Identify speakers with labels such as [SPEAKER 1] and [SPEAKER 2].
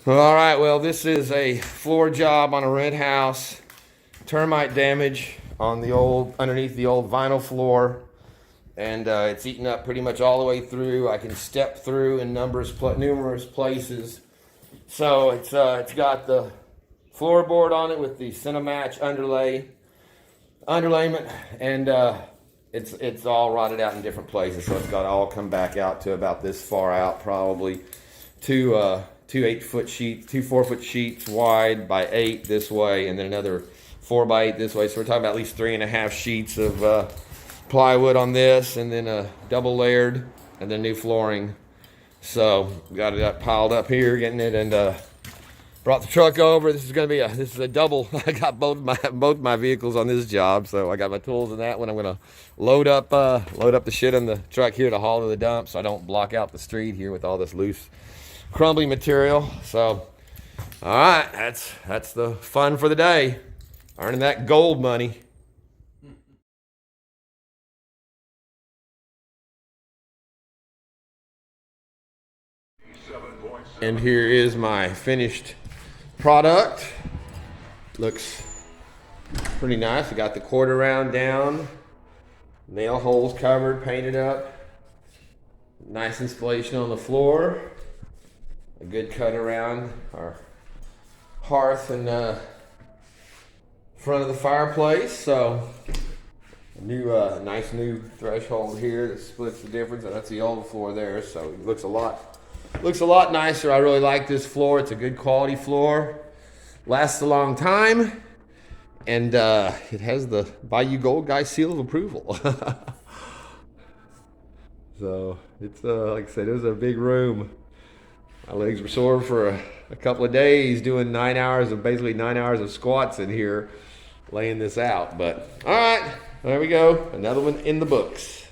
[SPEAKER 1] All right, well, this is a floor job on a rent house. Termite damage on the underneath the old vinyl floor. And it's eaten up pretty much all the way through. I can step through in numerous places. So it's got the floorboard on it with the Cinematch underlayment, and it's all rotted out in different places. So it's got to all come back out to about this far out, probably two 8-foot sheets, two 4-foot sheets wide by 8 this way, and then another 4 by 8 this way. So we're talking about at least 3.5 sheets of plywood on this, and then a double layered, and then new flooring. So got it piled up here, getting it, and brought the truck over. This is a double. I got both my vehicles on this job, so I got my tools in that one. I'm gonna load up the shit in the truck here to haul to the dump, so I don't block out the street here with all this loose, crumbly material. So, all right, that's the fun for the day, earning that gold money. And here is my finished product. Looks pretty nice. I got the quarter round down, nail holes covered, painted up, nice installation on the floor, a good cut around our hearth and front of the fireplace. So a new nice new threshold here that splits the difference, and that's the old floor there, so it looks a lot nicer. I really like this floor. It's a good quality floor, lasts a long time, and it has the Bayou Gold Guy seal of approval. So it's like I said, it was a big room. My legs were sore for a couple of days doing basically 9 hours of squats in here, laying this out. But all right, there we go, another one in the books.